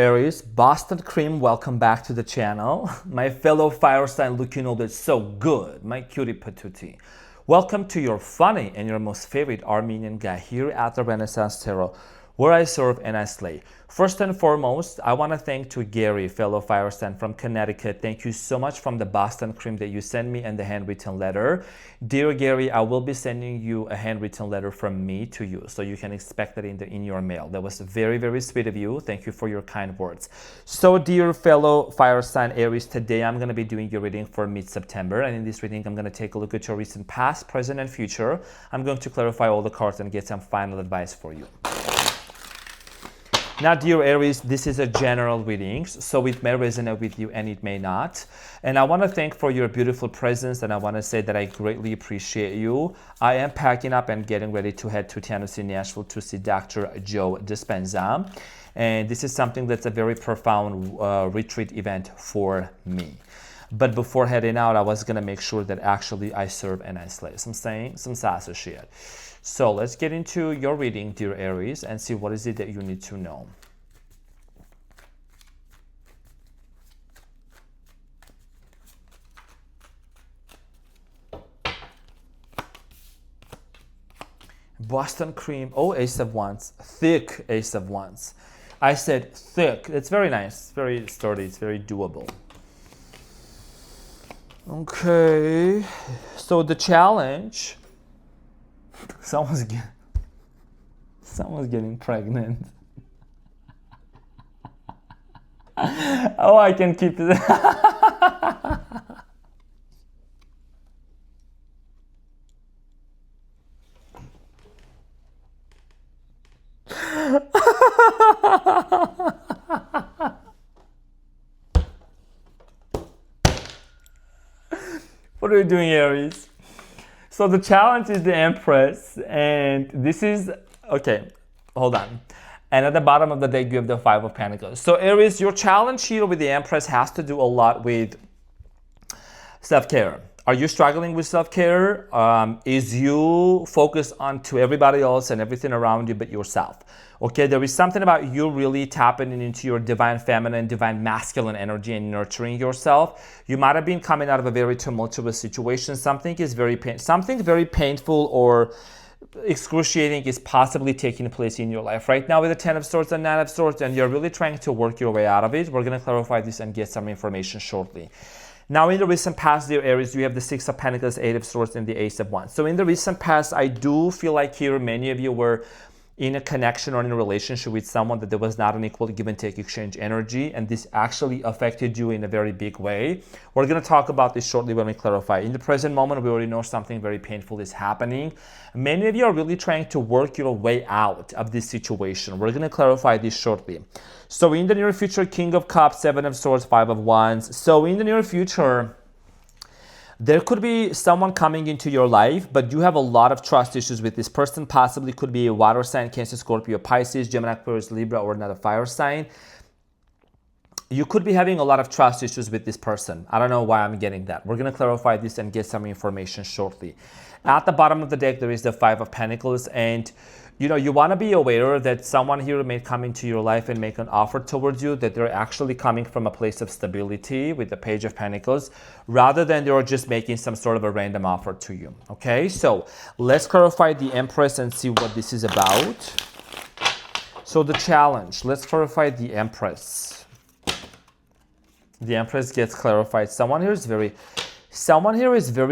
Aries, Boston Cream, welcome back to the channel. My fellow fire sign looking all that so good, my cutie patootie. Welcome to your funny and your most favorite Armenian guy here at the Renaissance Tarot, where I serve and I slay. First and foremost, I want to thank to Gary, fellow fire sign from Connecticut. Thank you so much from the Boston Cream that you sent me and the handwritten letter. Dear Gary, I will be sending you a handwritten letter from me to you, so you can expect that in your mail. That was very, very sweet of you. Thank you for your kind words. So dear fellow fire sign Aries, today I'm going to be doing your reading for mid-September, and in this reading I'm going to take a look at your recent past, present, and future. I'm going to clarify all the cards and get some final advice for you. Now, dear Aries, this is a general reading, so it may resonate with you and it may not. And I want to thank for your beautiful presence, and I want to say that I greatly appreciate you. I am packing up and getting ready to head to Tennessee, Nashville to see Dr. Joe Dispenza. And this is something that's a very profound retreat event for me. But before heading out, I was going to make sure that actually I serve and I slay. So I'm saying some sassy shit. So let's get into your reading, dear Aries, and see what is it that you need to know. Boston Cream, oh, Ace of Wands, thick Ace of Wands. I said thick. It's very nice, very sturdy, it's very doable. Okay, so the challenge, someone's getting pregnant. Oh, I can keep it. What are you doing, Aries? So the challenge is the Empress, and this is, okay, hold on. And at the bottom of the deck, you have the Five of Pentacles. So Aries, your challenge here with the Empress has to do a lot with self-care. Are you struggling with self-care? Is you focused on to everybody else and everything around you but yourself? Okay, there is something about you really tapping into your divine feminine, divine masculine energy and nurturing yourself. You might have been coming out of a very tumultuous situation. Something very painful or excruciating is possibly taking place in your life right now with the Ten of Swords and Nine of Swords, and you're really trying to work your way out of it. We're going to clarify this and get some information shortly. Now, in the recent past, dear Aries, you have the Six of Pentacles, Eight of Swords, and the Ace of Wands. So in the recent past, I do feel like here many of you were in a connection or in a relationship with someone that there was not an equal give and take exchange energy, and this actually affected you in a very big way. We're going to talk about this shortly when we clarify. In the present moment, we already know something very painful is happening. Many of you are really trying to work your way out of this situation. We're going to clarify this shortly. So in the near future, King of Cups, Seven of Swords, Five of Wands. So in the near future, there could be someone coming into your life, but you have a lot of trust issues with this person. Possibly could be a water sign, Cancer, Scorpio, Pisces, Gemini, Aquarius, Libra, or another fire sign. You could be having a lot of trust issues with this person. I don't know why I'm getting that. We're going to clarify this and get some information shortly. At the bottom of the deck, there is the Five of Pentacles, and you want to be aware that someone here may come into your life and make an offer towards you, that they're actually coming from a place of stability with the Page of Pentacles, rather than they're just making some sort of a random offer to you. Okay, so let's clarify the Empress and see what this is about. So the challenge, let's clarify the Empress. The Empress gets clarified. Someone here is very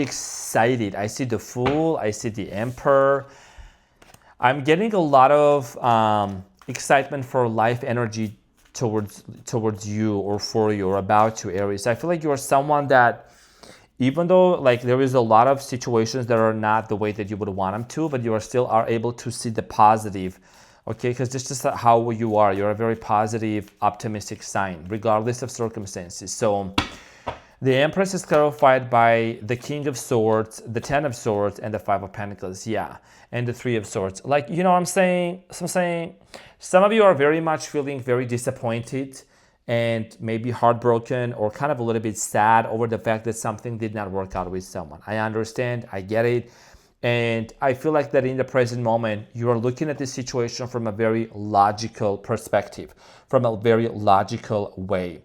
excited. I see the Fool, I see the Emperor. I'm getting a lot of excitement for life energy towards you or for you or about you, Aries. I feel like you are someone that, even though like there is a lot of situations that are not the way that you would want them to, but you are still able to see the positive, okay? Because this is how you are. You're a very positive, optimistic sign, regardless of circumstances. So the Empress is clarified by the King of Swords, the Ten of Swords, and the Five of Pentacles, yeah, and the Three of Swords. Like, you know what I'm saying? So I'm saying some of you are very much feeling very disappointed and maybe heartbroken or kind of a little bit sad over the fact that something did not work out with someone. I understand, I get it. And I feel like that in the present moment, you are looking at this situation from a very logical perspective, from a very logical way.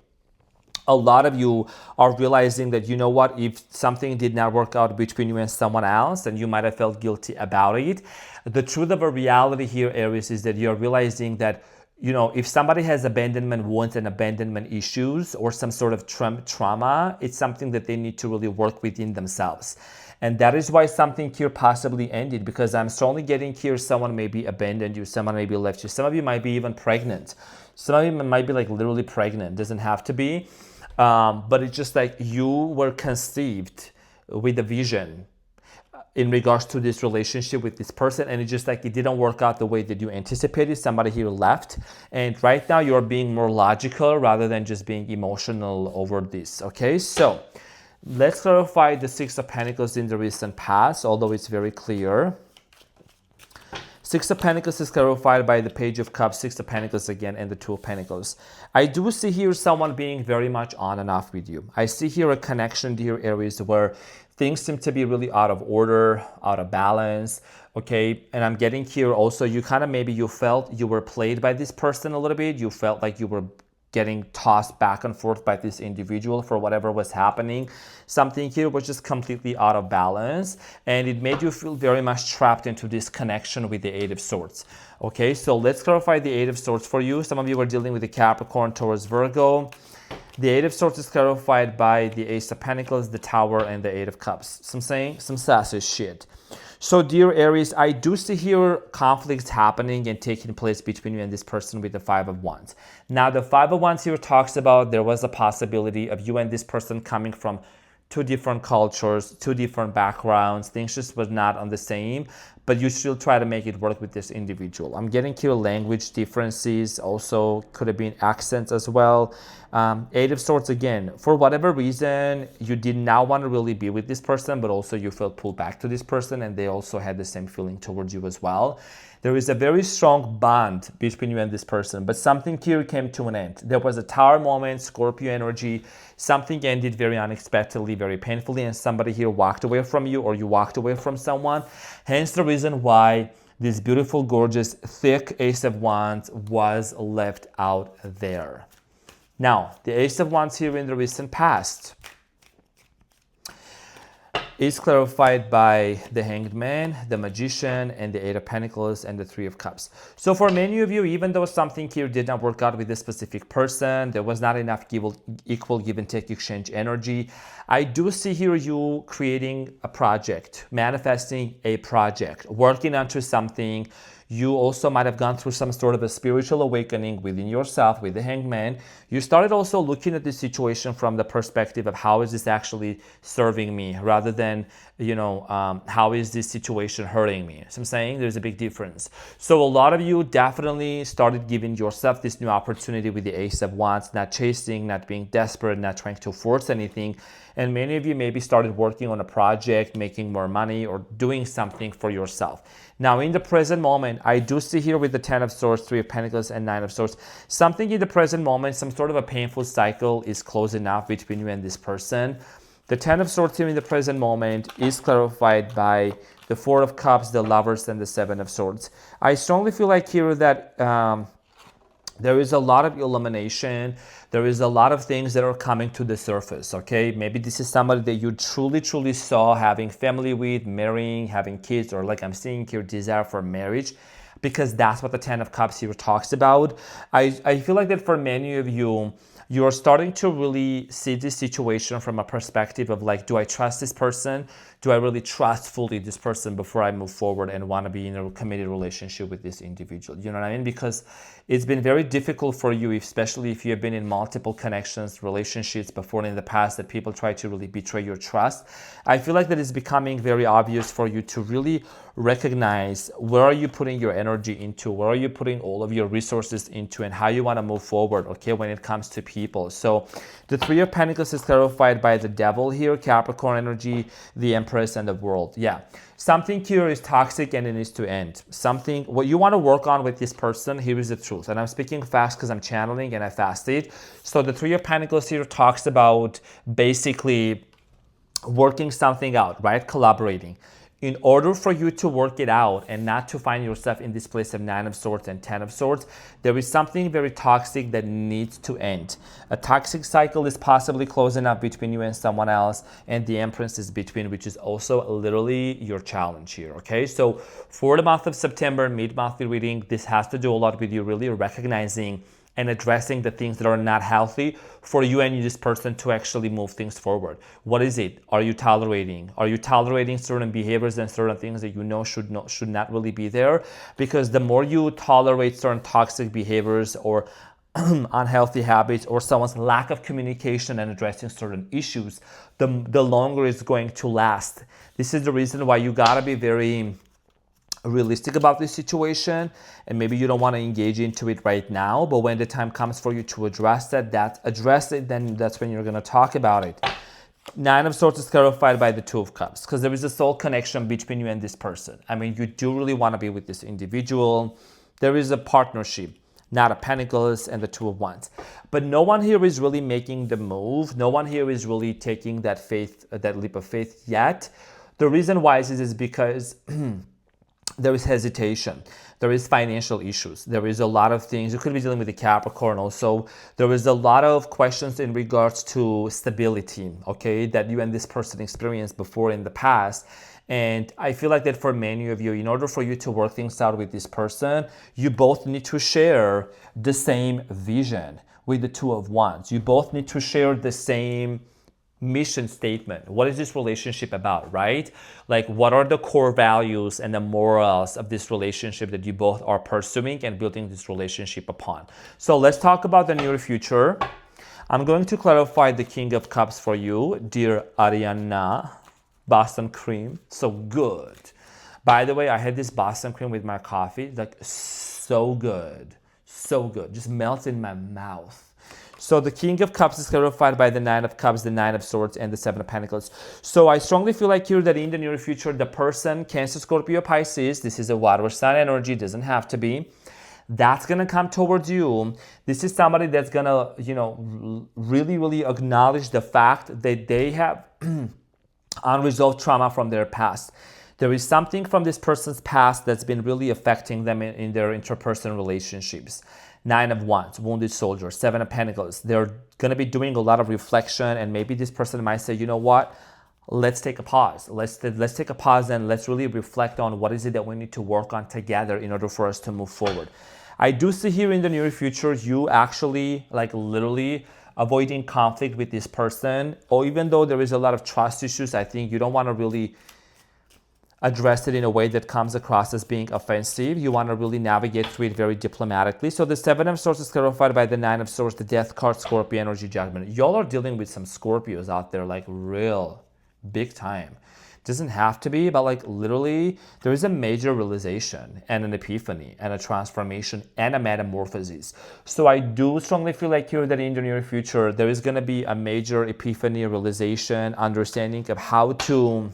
A lot of you are realizing that, you know what, if something did not work out between you and someone else, and you might have felt guilty about it. The truth of a reality here, Aries, is that you're realizing that, you know, if somebody has abandonment wounds and abandonment issues or some sort of trauma, it's something that they need to really work within themselves. And that is why something here possibly ended, because I'm strongly getting here someone maybe abandoned you, someone maybe left you, some of you might be even pregnant. Some of you might be like literally pregnant, doesn't have to be. But it's just like you were conceived with a vision in regards to this relationship with this person, and it's just like it didn't work out the way that you anticipated. Somebody here left, and right now you're being more logical rather than just being emotional over this. Okay, so let's clarify the Six of Pentacles in the recent past, although it's very clear. Six of Pentacles is clarified by the Page of Cups, Six of Pentacles again, and the Two of Pentacles. I do see here someone being very much on and off with you. I see here a connection, dear Aries, where things seem to be really out of order, out of balance, okay? And I'm getting here also, you kind of maybe you felt you were played by this person a little bit. You felt like you were getting tossed back and forth by this individual for whatever was happening. Something here was just completely out of balance, and it made you feel very much trapped into this connection with the Eight of Swords. Okay, so let's clarify the Eight of Swords for you. Some of you are dealing with the Capricorn, Taurus, Virgo. The Eight of Swords is clarified by the Ace of Pentacles, the Tower, and the Eight of Cups. Some saying some sassy shit. So, dear Aries, I do see here conflicts happening and taking place between you and this person with the Five of Wands. Now, the Five of Wands here talks about there was a possibility of you and this person coming from two different cultures, two different backgrounds. Things just were not on the same, but you still try to make it work with this individual. I'm getting here language differences, also could have been accents as well. Eight of Swords again, for whatever reason, you did not want to really be with this person, but also you felt pulled back to this person, and they also had the same feeling towards you as well. There is a very strong bond between you and this person, but something here came to an end. There was a Tower moment, Scorpio energy. Something ended very unexpectedly, very painfully, and somebody here walked away from you, or you walked away from someone. Hence the reason why this beautiful, gorgeous, thick Ace of Wands was left out there. Now, the Ace of Wands here in the recent past is clarified by the Hanged Man, the Magician, and the Eight of Pentacles, and the Three of Cups. So for many of you, even though something here did not work out with this specific person, there was not enough equal give and take exchange energy, I do see here you creating a project, manifesting a project, working onto something. You also might have gone through some sort of a spiritual awakening within yourself with the Hanged Man. You started also looking at the situation from the perspective of how is this actually serving me, rather than, you know, how is this situation hurting me. So I'm saying there's a big difference. So a lot of you definitely started giving yourself this new opportunity with the Ace of Wands, not chasing, not being desperate, not trying to force anything. And many of you maybe started working on a project, making more money, or doing something for yourself. Now, in the present moment, I do see here with the Ten of Swords, Three of Pentacles, and Nine of Swords, something in the present moment, some sort of a painful cycle is closing out between you and this person. The Ten of Swords here in the present moment is clarified by the Four of Cups, the Lovers, and the Seven of Swords. I strongly feel like here that there is a lot of illumination. There is a lot of things that are coming to the surface, okay? Maybe this is somebody that you truly, truly saw having family with, marrying, having kids, or like I'm seeing here, desire for marriage, because that's what the Ten of Cups here talks about. I feel like that for many of you, you're starting to really see this situation from a perspective of like, do I trust this person? Do I really trust fully this person before I move forward and want to be in a committed relationship with this individual? You know what I mean? Because it's been very difficult for you, especially if you have been in multiple connections, relationships before in the past, that people try to really betray your trust. I feel like that it's becoming very obvious for you to really recognize where are you putting your energy into, where are you putting all of your resources into, and how you want to move forward, okay, when it comes to people. So the Three of Pentacles is clarified by the Devil here, Capricorn energy, the Empress, and the World. Yeah, something here is toxic and it needs to end. Something, what you want to work on with this person, here is the truth. And I'm speaking fast because I'm channeling and I fasted. So the Three of Pentacles here talks about basically working something out, right? Collaborating. in order for you to work it out and not to find yourself in this place of 9 of Swords and 10 of Swords, there is something very toxic that needs to end. A toxic cycle is possibly closing up between you and someone else, and the Empress is between, which is also literally your challenge here, okay? So for the month of September, mid-monthly reading, this has to do a lot with you really recognizing and addressing the things that are not healthy for you and this person to actually move things forward. What is it? Are you tolerating? Are you tolerating certain behaviors and certain things that you know should not really be there? Because the more you tolerate certain toxic behaviors or unhealthy habits or someone's lack of communication and addressing certain issues, the longer it's going to last. This is the reason why you gotta be very realistic about this situation, and maybe you don't want to engage into it right now, but when the time comes for you to address it, then that's when you're going to talk about it. 9 of Swords is clarified by the 2 of Cups, because there is a soul connection between you and this person. I mean, you do really want to be with this individual. There is a partnership. Knight of Pentacles and the 2 of Wands. But no one here is really making the move. No one here is really taking that leap of faith yet. The reason why is because there is hesitation. There is financial issues. There is a lot of things. You could be dealing with a Capricorn also. There is a lot of questions in regards to stability, okay, that you and this person experienced before in the past. And I feel like that for many of you, in order for you to work things out with this person, you both need to share the same vision with the 2 of Wands. You both need to share the same mission statement. What is this relationship about, right? Like, what are the core values and the morals of this relationship that you both are pursuing and building this relationship upon? So let's talk about the near future. I'm going to clarify the King of Cups for you, dear Ariana. Boston cream, so good. By the way, I had this Boston cream with my coffee, like so good, just melts in my mouth. So the King of Cups is clarified by the 9 of Cups, the 9 of Swords, and the 7 of Pentacles. So I strongly feel like here that in the near future, the person, Cancer, Scorpio, Pisces, this is a water sign energy, doesn't have to be, that's going to come towards you. This is somebody that's going to, really acknowledge the fact that they have unresolved trauma from their past. There is something from this person's past that's been really affecting them in their interpersonal relationships. 9 of Wands, wounded soldier. 7 of Pentacles. They're going to be doing a lot of reflection, and maybe this person might say, you know what? Let's take a pause. Let's take a pause and let's really reflect on what is it that we need to work on together in order for us to move forward. I do see here in the near future, you actually, like literally, avoiding conflict with this person, or even though there is a lot of trust issues, I think you don't want to really address it in a way that comes across as being offensive. You want to really navigate through it very diplomatically. So the 7 of Swords is clarified by the 9 of Swords, the Death card, Scorpio energy, Judgment. Y'all are dealing with some Scorpios out there, like real big time. Doesn't have to be, but like literally there is a major realization and an epiphany and a transformation and a metamorphosis. So I do strongly feel like here that in the near future there is going to be a major epiphany, realization, understanding of how to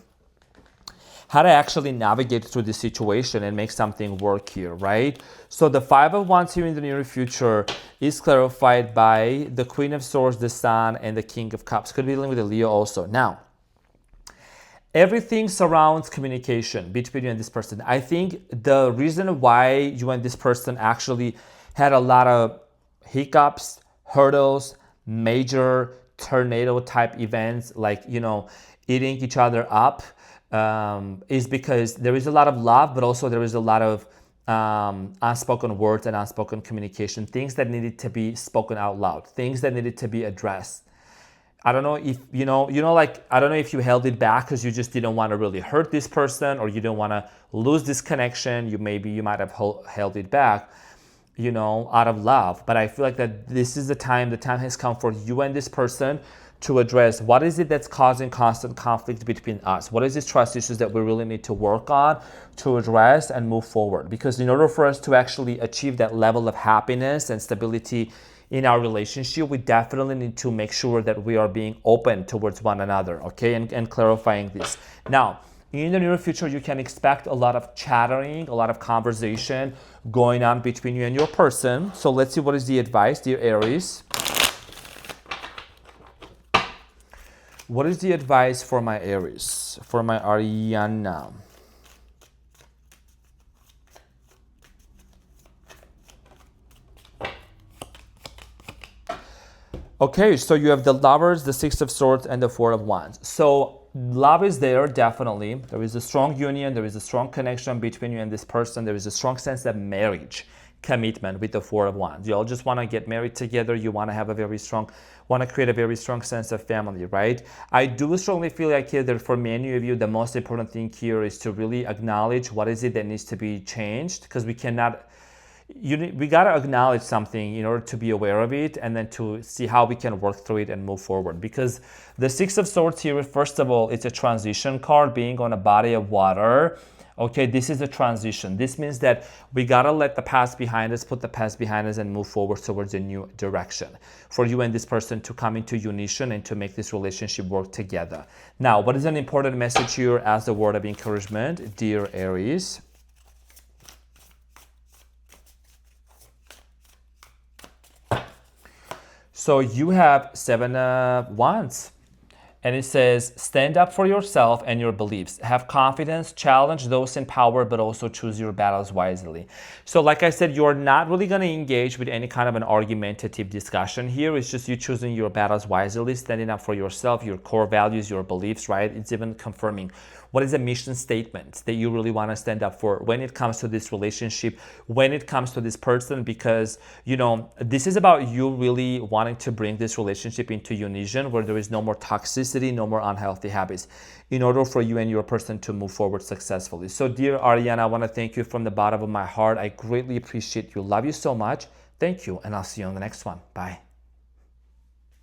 actually navigate through this situation and make something work here, right? So the 5 of Wands here in the near future is clarified by the Queen of Swords, the Sun, and the King of Cups. Could be dealing with a Leo also. Now, everything surrounds communication between you and this person. I think the reason why you and this person actually had a lot of hiccups, hurdles, major tornado type events, like, eating each other up, is because there is a lot of love, but also there is a lot of unspoken words and unspoken communication, things that needed to be spoken out loud, things that needed to be addressed. I don't know if, I don't know if you held it back because you just didn't want to really hurt this person, or you don't want to lose this connection. You might have held it back, out of love. But I feel like that this is the time has come for you and this person to address what is it that's causing constant conflict between us. What is these trust issues that we really need to work on to address and move forward? Because in order for us to actually achieve that level of happiness and stability in our relationship, we definitely need to make sure that we are being open towards one another, okay, and clarifying this. Now, in the near future, you can expect a lot of chattering, a lot of conversation going on between you and your person. So let's see what is the advice, dear Aries. What is the advice for my Aries, for my Ariana? Okay, so you have the Lovers, the Six of Swords, and the Four of Wands. So love is there, definitely. There is a strong union. There is a strong connection between you and this person. There is a strong sense of marriage, commitment with the Four of Wands. You all just want to get married together. You want to have a very strong, want to create a very strong sense of family, right? I do strongly feel like here that for many of you, the most important thing here is to really acknowledge what is it that needs to be changed, because we cannot, we got to acknowledge something in order to be aware of it, and then to see how we can work through it and move forward. Because the Six of Swords here, first of all, it's a transition card, being on a body of water. Okay, this is a transition. This means that we gotta let the past behind us, put the past behind us, and move forward towards a new direction for you and this person to come into unison and to make this relationship work together. Now, what is an important message here as a word of encouragement, dear Aries? So you have Seven of Wands. And it says, stand up for yourself and your beliefs. Have confidence, challenge those in power, but also choose your battles wisely. So like I said, you're not really going to engage with any kind of an argumentative discussion here. It's just you choosing your battles wisely, standing up for yourself, your core values, your beliefs, right? It's even confirming what is a mission statement that you really want to stand up for when it comes to this relationship, when it comes to this person, because, you know, this is about you really wanting to bring this relationship into unison where there is no more toxicity, no more unhealthy habits, in order for you and your person to move forward successfully. So dear Ariana, I want to thank you from the bottom of my heart. I greatly appreciate you. Love you so much. Thank you. And I'll see you on the next one. Bye.